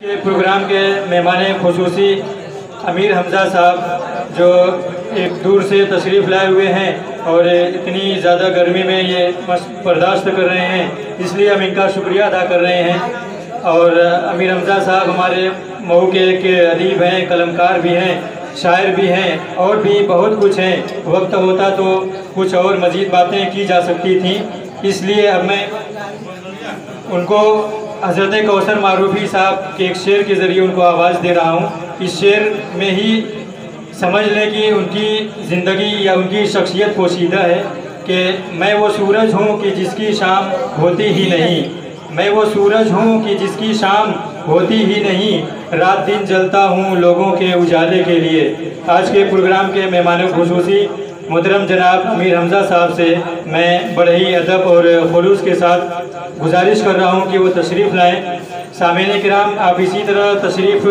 के प्रोग्राम के मेहमान खुसूसी अमीर हमज़ा साहब जो एक दूर से तशरीफ़ लाए हुए हैं और इतनी ज़्यादा गर्मी में ये बर्दाश्त कर रहे हैं, इसलिए हम इनका शुक्रिया अदा कर रहे हैं। और अमीर हमज़ा साहब हमारे मऊ के एक अदीब हैं, कलमकार भी हैं, शायर भी हैं और भी बहुत कुछ हैं। वक्त होता तो कुछ और मज़ीद बातें की जा सकती थी, इसलिए अब मैं उनको हज़रत कौसर मारूफी साहब के एक शेर के ज़रिए उनको आवाज़ दे रहा हूँ। इस शेर में ही समझ लें कि उनकी ज़िंदगी या उनकी शख्सियत पोशीदा है कि मैं वो सूरज हूँ कि जिसकी शाम होती ही नहीं, मैं वो सूरज हूँ कि जिसकी शाम होती ही नहीं, रात दिन जलता हूँ लोगों के उजाले के लिए। आज के प्रोग्राम के मेहमान खुसूसी मोहतरम जनाब अमीर हमज़ा साहब से मैं बड़े ही अदब और खुलूस के साथ गुजारिश कर रहा हूँ कि वो तशरीफ़ लाएँ। सामीन किराम, आप इसी तरह तशरीफ़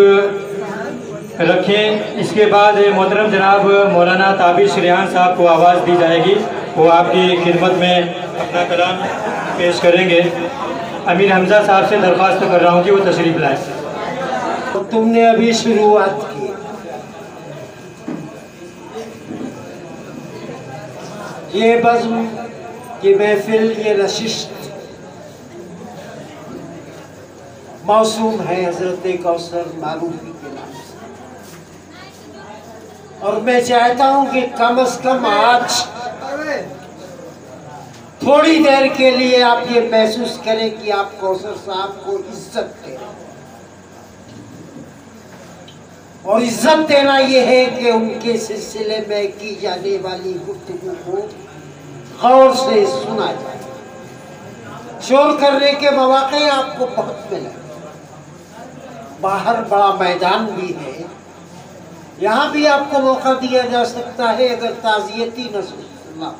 रखें। इसके बाद मोहतरम जनाब मौलाना ताबिश रिहान साहब को आवाज़ दी जाएगी, वो आपकी खिदमत में अपना कलाम पेश करेंगे। अमीर हमज़ा साहब से दरख्वास्त कर रहा हूँ कि वो तशरीफ़ लाएँ। तो तुमने अभी शुरुआत की, ये बज़्म की महफिल, ये नशिस्त मौसूम है हज़रत कौसर मारूफी के नाम से, और मैं चाहता हूँ कि कम से कम आज थोड़ी देर के लिए आप ये महसूस करें कि आप कौसर साहब को इज्जत दें। और इज्जत देना ये है कि उनके सिलसिले में की जाने वाली गुफ्तगू को गौर से सुना जाए। शोर करने के मौके आपको बहुत मिले, बाहर बड़ा मैदान भी है, यहाँ भी आपको मौका दिया जा सकता है अगर ताज़ियती न सुना।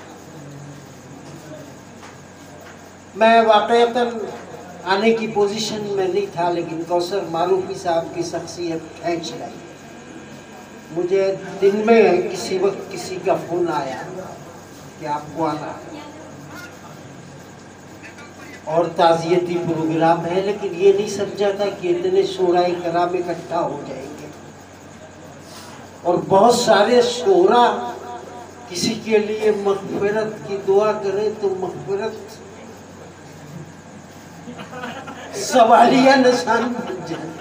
मैं वाक़ईतन आने की पोजीशन में नहीं था, लेकिन कौसर मारूफी साहब की शख्सियत खींच लाई। मुझे दिन में किसी वक्त किसी का फ़ोन आया कि आपको आना है और ताज़ियती प्रोग्राम है, लेकिन ये नहीं समझा था कि इतने शोराए कराम इकट्ठा हो जाएंगे। और बहुत सारे शोरा किसी के लिए मग़फ़िरत की दुआ करें तो मग़फ़िरत सवालिया निशान बन जाए।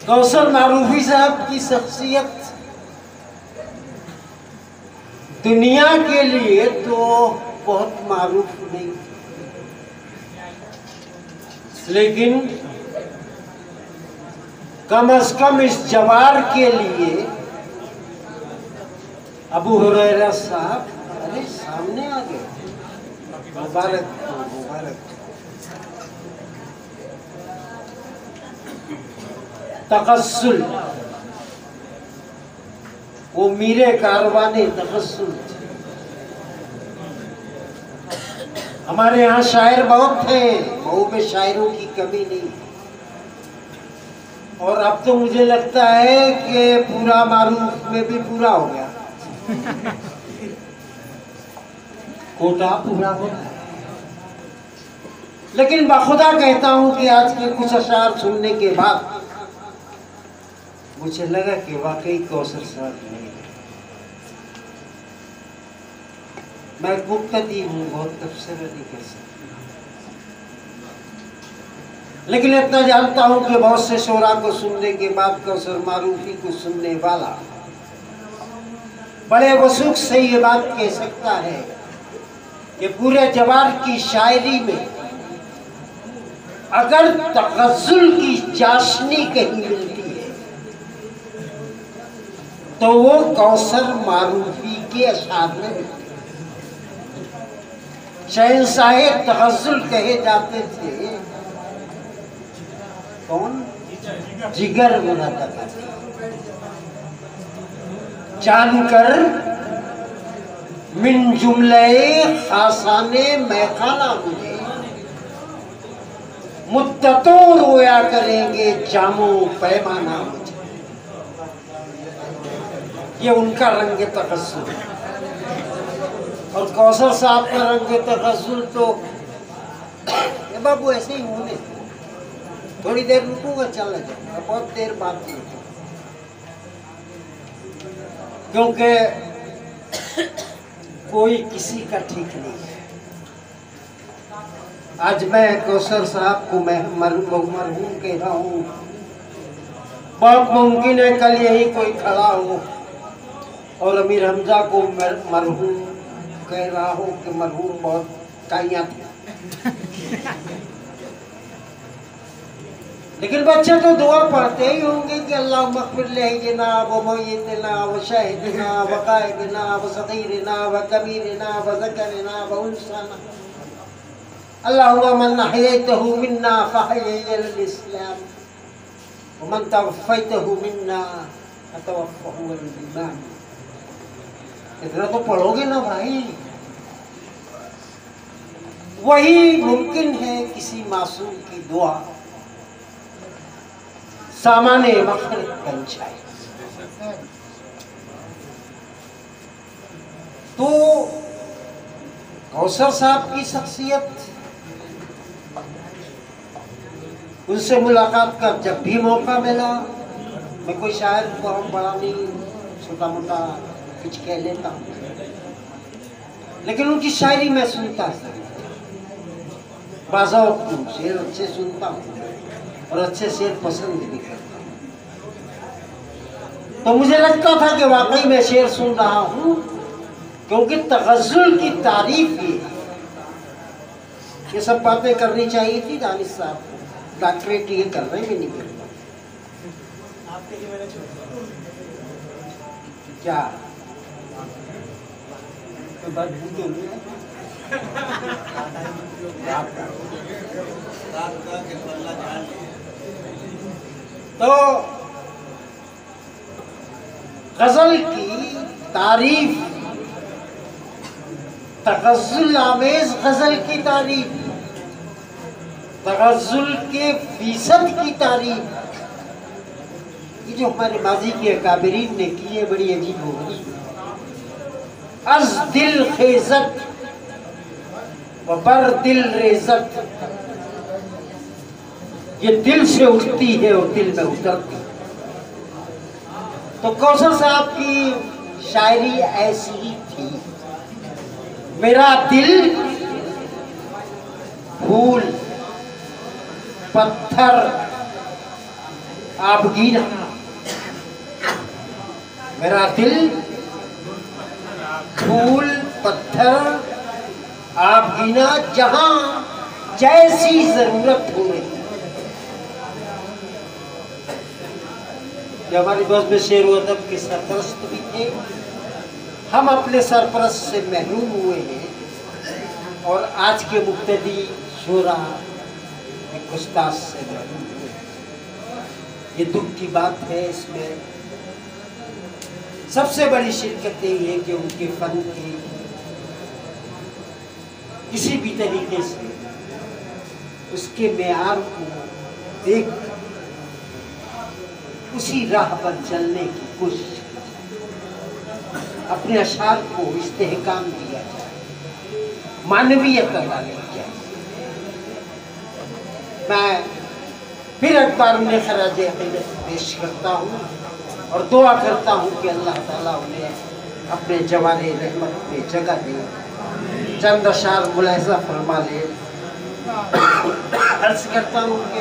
कौसर मारूफी साहब की शख्सियत दुनिया के लिए तो बहुत मारूफ नहीं, लेकिन कम से कम इस जवार के लिए अबू हुरैरा साहब, अरे सामने आ गए, मुबारक मुबारक। तकस्सुल, वो मीरे कारवाने तकस्सुल थे। हमारे यहाँ शायर बहुत थे, मऊ में शायरों की कमी नहीं। और अब तो मुझे लगता है कि पूरा मारूफ में भी पूरा हो गया, कोटा पूरा हो गया। लेकिन बखुदा कहता हूँ कि आज के कुछ अशार सुनने के बाद मुझे लगा कि वाकई कौसर साहब नहीं। मैं मुक्तदी हूँ, बहुत तबसरा नहीं कर सकता, लेकिन इतना जानता हूँ कि बहुत से शोरा को सुनने के बाद कौसर मारूफी को सुनने वाला बड़े वसूख से ये बात कह सकता है कि पूरे जवार की शायरी में अगर तगज़्ज़ुल की चाशनी कहीं मिलती है तो वो कौसर मारूफी के अशार में मिलती है। शहंशाहे तगज़्ज़ुल कहे जाते थे कौन? जिगर मुरादा था। जानकर मिन जुमले खासाने मैखाना मुझे मुद्दतों रोया करेंगे जामो पैमाना मुझे। ये उनका रंग तगज़्ज़ुल है। और कौसर साहब का रंग तगज़्ज़ुल तो ये बाबू ऐसे ही होने, थोड़ी देर रुकूंगा चला जाऊंगा, बहुत देर बाद रुकूंगा, क्योंकि कोई किसी का ठीक नहीं है। आज मैं कौसर साहब को मैं मरहूम कह रहा हूँ, बहुत मुमकिन है कल यही कोई खड़ा हो और अमीर हमजा को मरहूम कह रहा हो कि मरहूम बहुत काइयाँ थी। लेकिन बच्चे तो दुआ पढ़ते ही होंगे कि अल्लाह मग़फ़िर लना व मय्यितना व शाहिदना व ग़ाइबना व सग़ीरना व कबीरना व ज़करना व उन्साना, अल्लाहुम्मा मन अहयैतहु मिन्ना फ़अहयिना अलल इस्लाम व मन तवफ़्फ़ैतहु मिन्ना फ़तवफ़्फ़हु अलल ईमान। इतना तो पढ़ोगे ना भाई, वही मुमकिन है किसी मासूम की दुआ सामाने मग़फ़िरत बन जाए। तो कौसर साहब की शख्सियत, उनसे मुलाकात का जब भी मौका मिला, मैं कोई शायर बहुत बड़ा नहीं, छोटा मोटा कुछ कह लेता हूँ, लेकिन उनकी शायरी मैं सुनता था, बाज़ौक़ शेर अच्छे सुनता हूँ और अच्छे शेर पसंद भी करता हूँ। तो मुझे लगता था कि वाकई मैं शेर सुन रहा हूँ, क्योंकि तग़ज़्ज़ुल की तारीफ ये सब बातें करनी चाहिए थी दानिश साहब को, डॉक्टरेट ये कर रहे भी नहीं करता। क्या तो बात भूल गई है? तो गजल की तारीफ, तग़ज़्ज़ुल आमेज़ गजल की तारीफ, तग़ज़्ज़ुल के फीसद की तारीफ, ये जो हमारे माजी के अकाबरीन ने की है, बड़ी अजीब हो गई। अज़ दिल खेज़त व बर दिल रेज़त, ये दिल से उठती है और दिल में उतरती। तो कौसर साहब की शायरी ऐसी ही थी, मेरा दिल फूल पत्थर आबगीना, मेरा दिल फूल पत्थर आबगीना, जहां जैसी जरूरत हो। जो हमारी बस में शेर व अदब के सरपरस्त भी थे, हम अपने सरपरस्त से महरूम हुए हैं और आज के मुक्तदी शोरा एक उस्ताद से महरूम हुए। ये दुख की बात है। इसमें सबसे बड़ी शिरकत यही है कि उनके फन की किसी भी तरीके से उसके मेयार को देख उसी राह पर चलने की कोशिश की, अपने अशार को इस्तेहकाम दिया जाए, मानवीयत अदा की जाए। मैं फिर एक बार उन्हें खराज अक़ीदत पेश करता हूँ और दुआ करता हूँ कि अल्लाह ताला उन्हें अपने जवाने रहमत में जगह दे। चंद अशार मुलाहिज़ा फरमा ले। अर्ज़ करता हूँ कि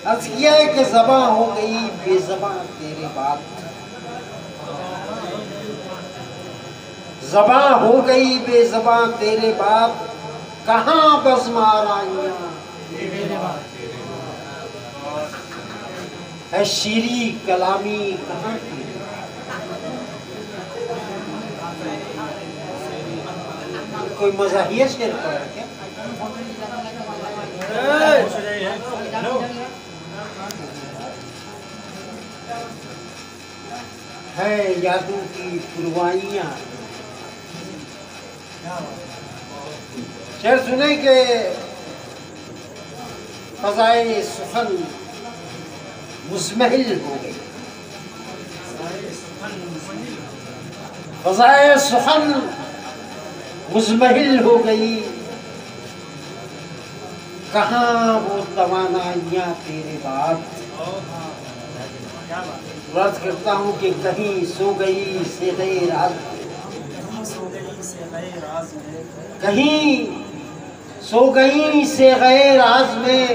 अर्ज़ किया है कि ज़बां हो गई बेज़बां तेरे बात, ज़बां हो गई बेज़बां तेरे बात, कहाँ बज़्माराइयाँ है शीरी कलामी कहाँ की। कोई मज़ाहिया शेर पढ़ा क्या? है यादों की पुरवाइयाँ। शेर सुने के फज़ाए सुखन मुज़महिल हो गई, फ़ज़ाए सुखन मुज़महिल हो गई। कहाँ वो तवानाइयाँ तेरे बाद, वर्ष करता हूँ कि कहीं सो गई से गए राज, कहीं सो गई से गए राज में,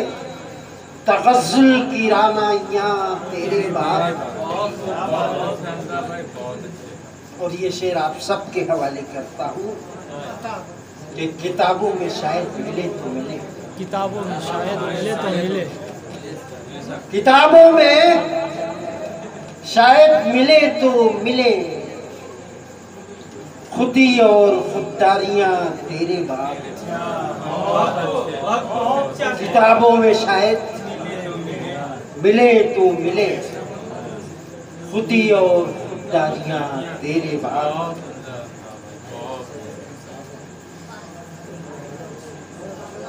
तगज़्ज़ुल की रानाइयाँ तेरे बाद। और ये शेर आप सबके हवाले करता हूँ कि किताबों में शायद मिले तो मिले, किताबों में शायद मिले तो मिले, किताबों में शायद मिले तो मिले, खुदी और खुददारियाँ तेरे बाद। किताबों में शायद मिले तो मिले, खुदी और खुददारियाँ तेरे बाद।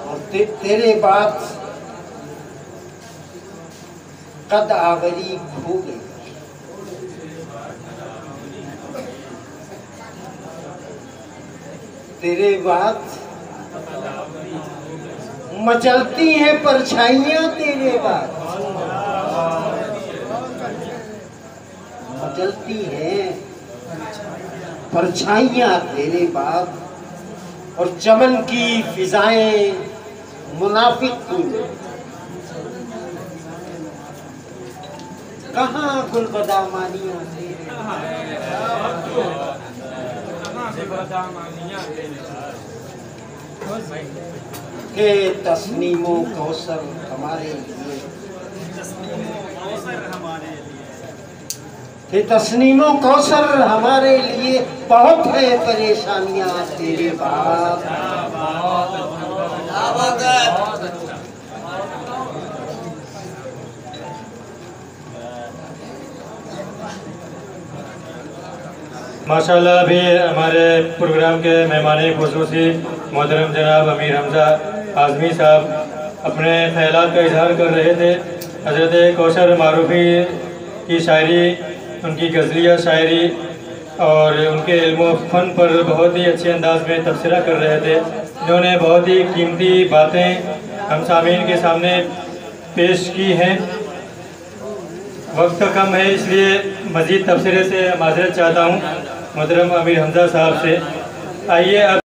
और तेरे बाद कद आवरी खो गई, तेरे बाद मचलती हैं परछाइयाँ तेरे बाद, मचलती हैं परछाइयाँ तेरे बाद। और चमन की फिजाएं मुनाफिक की, कहाँ गुलबदामानियाँ तेरे के तस्नीमो कौसर हमारे लिए, कि तस्नीमो कौसर हमारे लिए, बहुत है परेशानियाँ तेरे बाद। माशाल्लाह अभी हमारे प्रोग्राम के मेहमान खुसूसी मोहतरम जनाब अमीर हमज़ा आज़मी साहब अपने ख्यालात का इजहार कर रहे थे। हज़रत कौसर मारूफ़ी की शायरी, उनकी गज़लिया शायरी और उनके इल्म फ़न पर बहुत ही अच्छे अंदाज में तबसरा कर रहे थे, जिन्होंने बहुत ही कीमती बातें हम सामीन के सामने पेश की हैं। वक्त कम है इसलिए मज़ीद तबसरे से माज़रत चाहता हूँ मोहतरम अमीर हमज़ा साहब से। आइए अब